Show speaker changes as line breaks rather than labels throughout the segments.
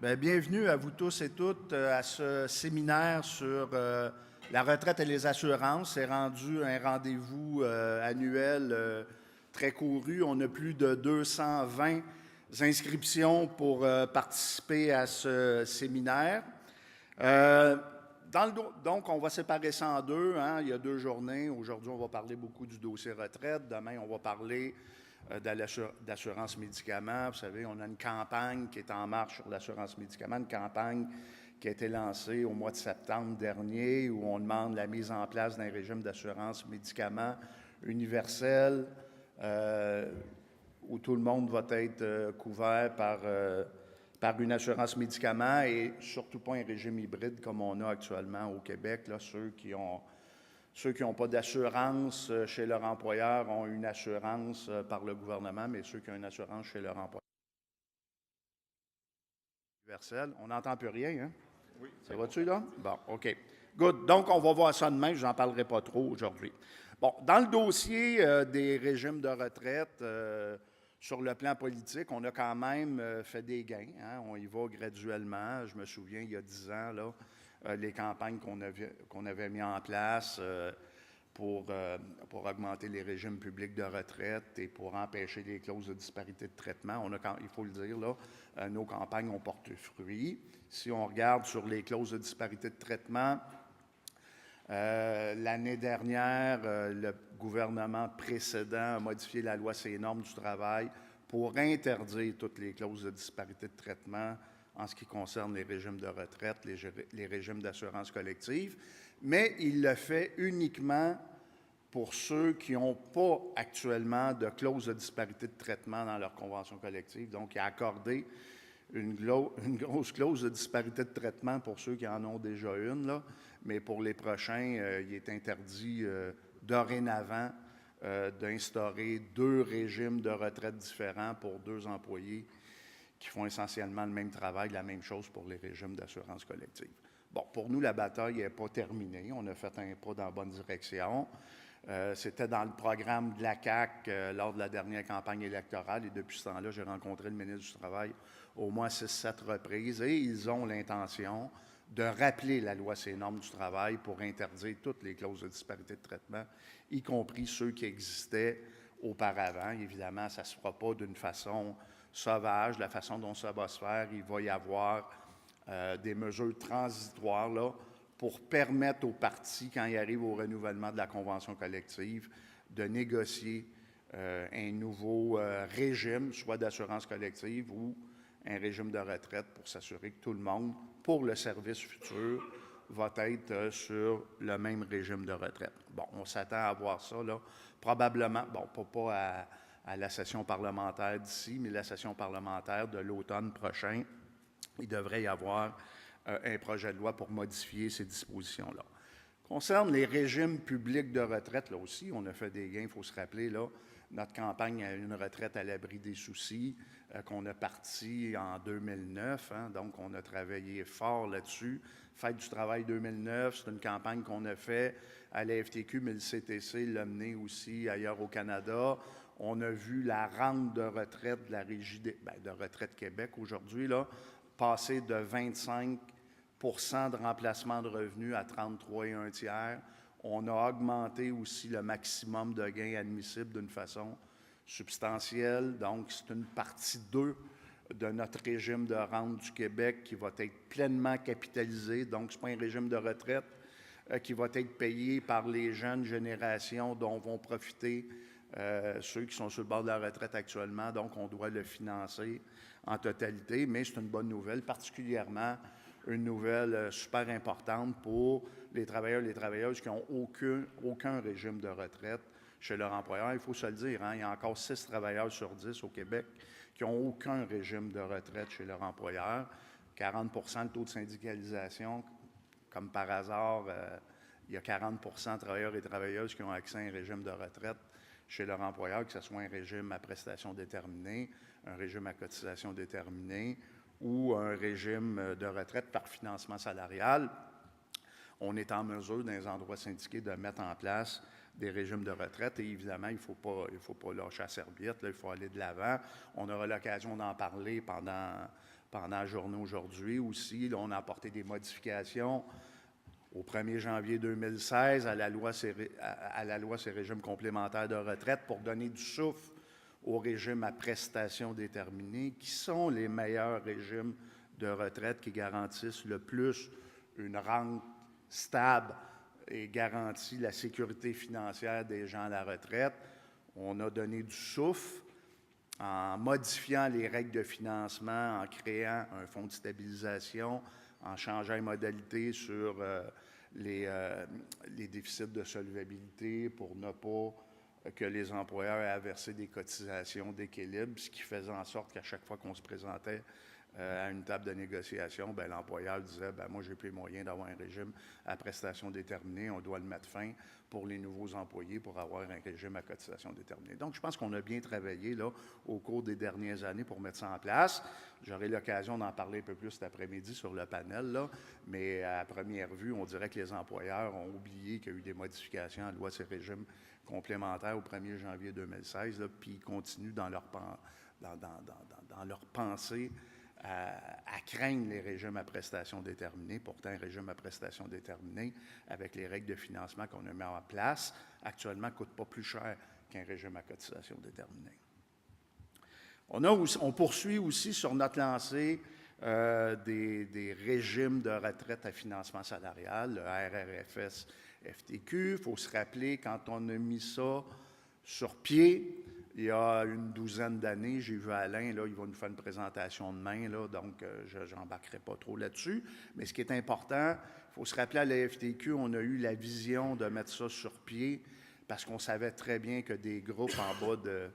Bien, bienvenue à vous tous et toutes à ce séminaire sur la retraite et les assurances. C'est rendu un rendez-vous annuel très couru. On a plus de 220 inscriptions pour participer à ce séminaire. Donc, on va séparer ça en deux. Hein. Il y a 2 journées. Aujourd'hui, on va parler beaucoup du dossier retraite. Demain, on va parler d'assurance médicaments. Vous savez, on a une campagne qui est en marche sur l'assurance médicaments, une campagne qui a été lancée au mois de septembre dernier où on demande la mise en place d'un régime d'assurance médicaments universel où tout le monde va être couvert par une assurance médicaments et surtout pas un régime hybride comme on a actuellement au Québec. Là, ceux qui n'ont pas d'assurance chez leur employeur ont une assurance par le gouvernement, mais ceux qui ont une assurance chez leur employeur universel. On n'entend plus rien, hein? Oui. Ça va-tu, là? Bon, OK. Good. Donc, on va voir ça demain. Je n'en parlerai pas trop aujourd'hui. Bon, dans le dossier des régimes de retraite, sur le plan politique, on a quand même fait des gains. Hein? On y va graduellement. Je me souviens, il y a 10 ans, là, les campagnes qu'on avait mis en place pour augmenter les régimes publics de retraite et pour empêcher les clauses de disparité de traitement. Il faut le dire, là, nos campagnes ont porté fruit. Si on regarde sur les clauses de disparité de traitement, l'année dernière, le gouvernement précédent a modifié la loi sur les normes du travail pour interdire toutes les clauses de disparité de traitement en ce qui concerne les régimes de retraite, les régimes d'assurance collective, mais il le fait uniquement pour ceux qui n'ont pas actuellement de clause de disparité de traitement dans leur convention collective. Donc, il a accordé une grosse clause de disparité de traitement pour ceux qui en ont déjà une, là, mais pour les prochains, il est interdit dorénavant d'instaurer 2 régimes de retraite différents pour 2 employés qui font essentiellement le même travail, la même chose pour les régimes d'assurance collective. Bon, pour nous, la bataille n'est pas terminée. On a fait un pas dans la bonne direction. C'était dans le programme de la CAQ lors de la dernière campagne électorale et depuis ce temps-là, j'ai rencontré le ministre du Travail au moins 6-7 reprises et ils ont l'intention de rappeler la loi sur les normes du travail pour interdire toutes les clauses de disparité de traitement, y compris ceux qui existaient auparavant. Évidemment, ça ne se fera pas d'une façon sauvage. La façon dont ça va se faire, il va y avoir des mesures transitoires là, pour permettre aux partis, quand ils arrivent au renouvellement de la convention collective, de négocier un nouveau régime, soit d'assurance collective ou un régime de retraite pour s'assurer que tout le monde, pour le service futur, va être sur le même régime de retraite. Bon, on s'attend à voir ça, là, probablement, bon, pas à la session parlementaire d'ici, mais la session parlementaire de l'automne prochain, il devrait y avoir un projet de loi pour modifier ces dispositions-là. Concernant les régimes publics de retraite, là aussi, on a fait des gains, il faut se rappeler, là, notre campagne à une retraite à l'abri des soucis qu'on a parti en 2009, hein, donc on a travaillé fort là-dessus. Fête du travail 2009, c'est une campagne qu'on a fait à la FTQ, mais le CTC l'a mené aussi ailleurs au Canada. On a vu la rente de retraite de la Régie de retraite Québec aujourd'hui, là, passer de 25 de remplacement de revenus à 33 1/3. On a augmenté aussi le maximum de gains admissibles d'une façon substantielle. Donc, c'est une partie 2 de notre régime de rente du Québec qui va être pleinement capitalisé. Donc, ce n'est pas un régime de retraite qui va être payé par les jeunes générations dont vont profiter ceux qui sont sur le bord de la retraite actuellement. Donc, on doit le financer en totalité. Mais c'est une bonne nouvelle, particulièrement une nouvelle super importante pour les travailleurs et les travailleuses qui n'ont aucun régime de retraite chez leur employeur. Il faut se le dire, hein, il y a encore 6 travailleurs sur 10 au Québec qui n'ont aucun régime de retraite chez leur employeur. 40 de taux de syndicalisation, comme par hasard, il y a 40 de travailleurs et travailleuses qui ont accès à un régime de retraite chez leur employeur, que ce soit un régime à prestation déterminée, un régime à cotisation déterminée ou un régime de retraite par financement salarial. On est en mesure, dans les endroits syndiqués, de mettre en place des régimes de retraite. Et évidemment, il faut pas lâcher la serviette, là, il faut aller de l'avant. On aura l'occasion d'en parler pendant la journée aujourd'hui aussi. Là, on a apporté des modifications au 1er janvier 2016 à la loi sur les régimes complémentaires de retraite pour donner du souffle aux régimes à prestations déterminées, qui sont les meilleurs régimes de retraite qui garantissent le plus une rente stable et garantit la sécurité financière des gens à la retraite. On a donné du souffle en modifiant les règles de financement, en créant un fonds de stabilisation, en changeant les modalités sur les déficits de solvabilité pour ne pas que les employeurs aient à verser des cotisations d'équilibre, ce qui faisait en sorte qu'à chaque fois qu'on se présentait à une table de négociation, bien, l'employeur disait, bien, moi, j'ai plus les moyens d'avoir un régime à prestations déterminées, on doit le mettre fin pour les nouveaux employés pour avoir un régime à cotisation déterminée. Donc, je pense qu'on a bien travaillé là, au cours des dernières années pour mettre ça en place. J'aurai l'occasion d'en parler un peu plus cet après-midi sur le panel, là, mais à première vue, on dirait que les employeurs ont oublié qu'il y a eu des modifications à la loi sur les régimes complémentaires au 1er janvier 2016, là, puis ils continuent dans leur pensée à craindre les régimes à prestations déterminées. Pourtant, un régime à prestations déterminées, avec les règles de financement qu'on a mis en place, actuellement, ne coûte pas plus cher qu'un régime à cotisation déterminée. On poursuit aussi sur notre lancée des régimes de retraite à financement salarial, le RRFS FTQ. Il faut se rappeler, quand on a mis ça sur pied, il y a une douzaine d'années, j'ai vu Alain, là, il va nous faire une présentation demain, là, donc je n'embarquerai pas trop là-dessus. Mais ce qui est important, il faut se rappeler à la FTQ, on a eu la vision de mettre ça sur pied parce qu'on savait très bien que des groupes en bas de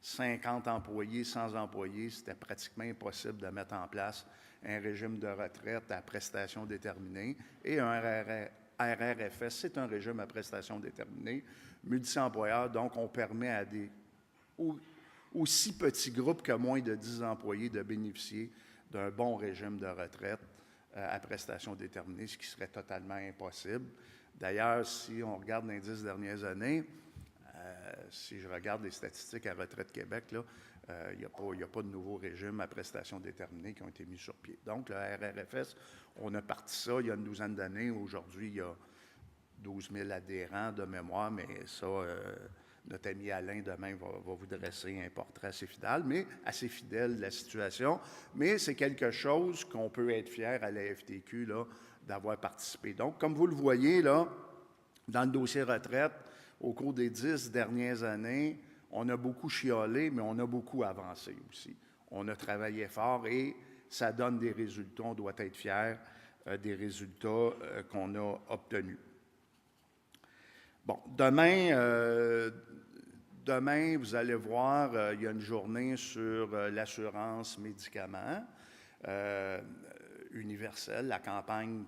50 employés, 100 employés, c'était pratiquement impossible de mettre en place un régime de retraite à prestations déterminées. Et un RRFS, c'est un régime à prestations déterminées, multi-employeurs, donc on permet à des aussi petits groupes que moins de 10 employés de bénéficier d'un bon régime de retraite à prestations déterminées, ce qui serait totalement impossible. D'ailleurs, si on regarde les 10 dernières années, si je regarde les statistiques à Retraite Québec, il n'y a pas de nouveaux régimes à prestations déterminées qui ont été mis sur pied. Donc, le RRFS, on a parti ça il y a une douzaine d'années. Aujourd'hui, il y a 12 000 adhérents de mémoire, mais ça, notre ami Alain, demain, va vous dresser un portrait assez fidèle de la situation. Mais c'est quelque chose qu'on peut être fier à la FTQ là, d'avoir participé. Donc, comme vous le voyez, là, dans le dossier retraite, au cours des 10 dernières années, on a beaucoup chiolé, mais on a beaucoup avancé aussi. On a travaillé fort et ça donne des résultats. On doit être fiers des résultats qu'on a obtenus. Bon, demain, vous allez voir, il y a une journée sur l'assurance médicaments universelle, la campagne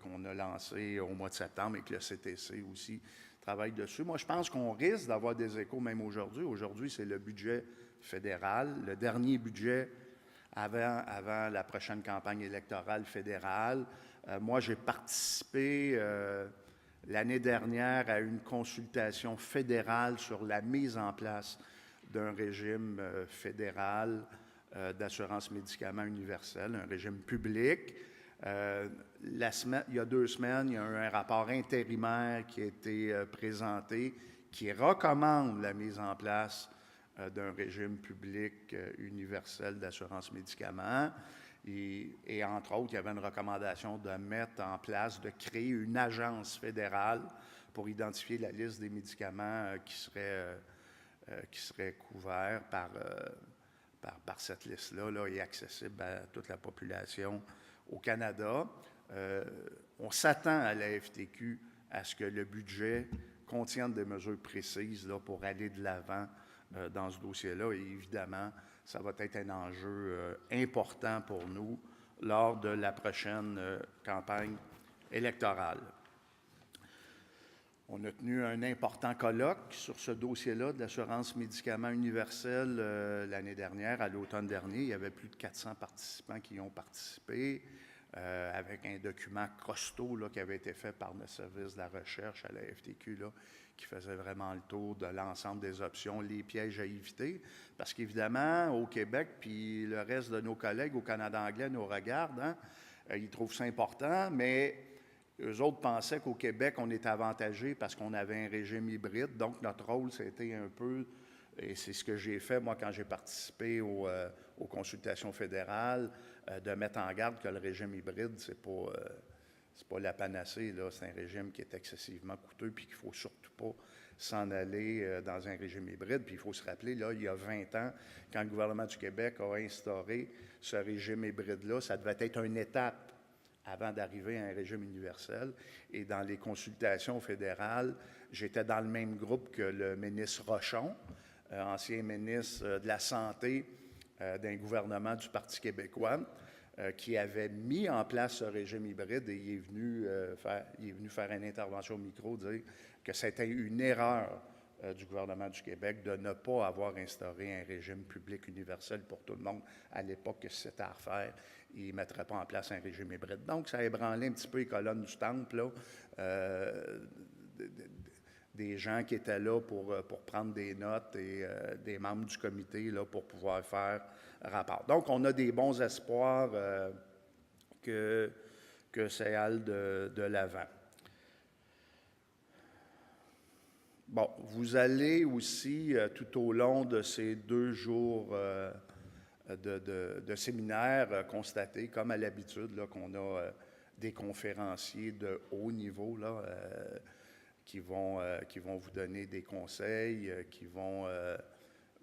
qu'on a lancée au mois de septembre et que le CTC aussi travaille dessus. Moi, je pense qu'on risque d'avoir des échos même aujourd'hui. Aujourd'hui, c'est le budget fédéral, le dernier budget avant la prochaine campagne électorale fédérale. Moi, j'ai participé l'année dernière à une consultation fédérale sur la mise en place d'un régime fédéral d'assurance médicaments universel, un régime public. Il y a 2 semaines, il y a eu un rapport intérimaire qui a été présenté qui recommande la mise en place d'un régime public universel d'assurance médicaments. Et entre autres, il y avait une recommandation de mettre en place, de créer une agence fédérale pour identifier la liste des médicaments qui seraient couverts par cette liste-là là, et accessible à toute la population au Canada. On s'attend à la FTQ à ce que le budget contienne des mesures précises là, pour aller de l'avant dans ce dossier-là. Et évidemment, ça va être un enjeu important pour nous lors de la prochaine campagne électorale. On a tenu un important colloque sur ce dossier-là de l'assurance médicaments universelle l'année dernière, à l'automne dernier. Il y avait plus de 400 participants qui y ont participé. avec un document costaud là, qui avait été fait par le service de la recherche à la FTQ, là, qui faisait vraiment le tour de l'ensemble des options, les pièges à éviter. Parce qu'évidemment, au Québec, puis le reste de nos collègues au Canada anglais nous regardent, hein, ils trouvent ça important, mais eux autres pensaient qu'au Québec, on était avantagé parce qu'on avait un régime hybride. Donc, notre rôle, c'était un peu, et c'est ce que j'ai fait, moi, quand j'ai participé aux consultations fédérales, de mettre en garde que le régime hybride, c'est pas la panacée, là. C'est un régime qui est excessivement coûteux puis qu'il ne faut surtout pas s'en aller dans un régime hybride. Puis il faut se rappeler, là, il y a 20 ans, quand le gouvernement du Québec a instauré ce régime hybride-là, ça devait être une étape avant d'arriver à un régime universel. Et dans les consultations fédérales, j'étais dans le même groupe que le ministre Rochon, ancien ministre de la Santé d'un gouvernement du Parti québécois, qui avait mis en place ce régime hybride et il est venu faire une intervention au micro, dire que c'était une erreur du gouvernement du Québec de ne pas avoir instauré un régime public universel pour tout le monde. À l'époque, si c'était à refaire, il ne mettrait pas en place un régime hybride. Donc, ça a ébranlé un petit peu les colonnes du temple, là, des gens qui étaient là pour prendre des notes et des membres du comité là, pour pouvoir faire rapport. Donc, on a des bons espoirs que ça aille de l'avant. Bon, vous allez aussi, tout au long de ces 2 jours de séminaire, constater, comme à l'habitude, qu'on a des conférenciers de haut niveau là, qui vont vous donner des conseils, qui vont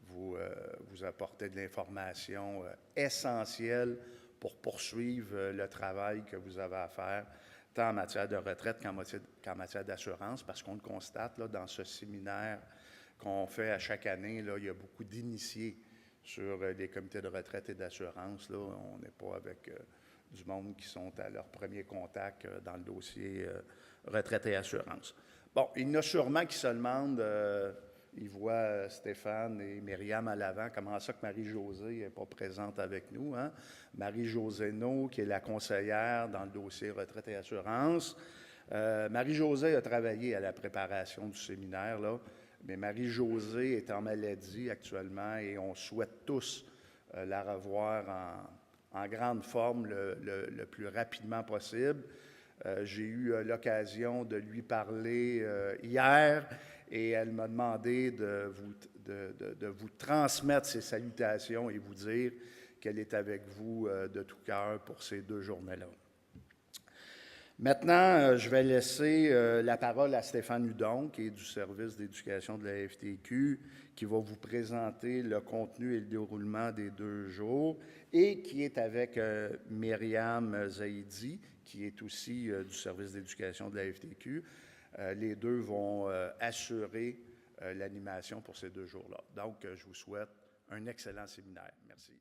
vous apporter de l'information essentielle pour poursuivre le travail que vous avez à faire, tant en matière de retraite qu'en matière d'assurance, parce qu'on le constate là, dans ce séminaire qu'on fait à chaque année, là, il y a beaucoup d'initiés sur les comités de retraite et d'assurance. Là. On n'est pas avec du monde qui sont à leur premier contact dans le dossier retraite et assurance. Bon, il y en a sûrement qui se demandent, ils voient Stéphane et Myriam à l'avant, comment ça que Marie-Josée n'est pas présente avec nous. Hein? Marie-Josée No, qui est la conseillère dans le dossier retraite et assurance. Marie-Josée a travaillé à la préparation du séminaire, là, mais Marie-Josée est en maladie actuellement et on souhaite tous la revoir en grande forme le plus rapidement possible. J'ai eu l'occasion de lui parler hier et elle m'a demandé de vous transmettre ses salutations et vous dire qu'elle est avec vous de tout cœur pour ces 2 journées-là. Maintenant, je vais laisser la parole à Stéphane Hudon, qui est du service d'éducation de la FTQ, qui va vous présenter le contenu et le déroulement des 2 jours, et qui est avec Myriam Zaidi, qui est aussi du service d'éducation de la FTQ. Les 2 vont assurer l'animation pour ces 2 jours-là. Donc, je vous souhaite un excellent séminaire. Merci.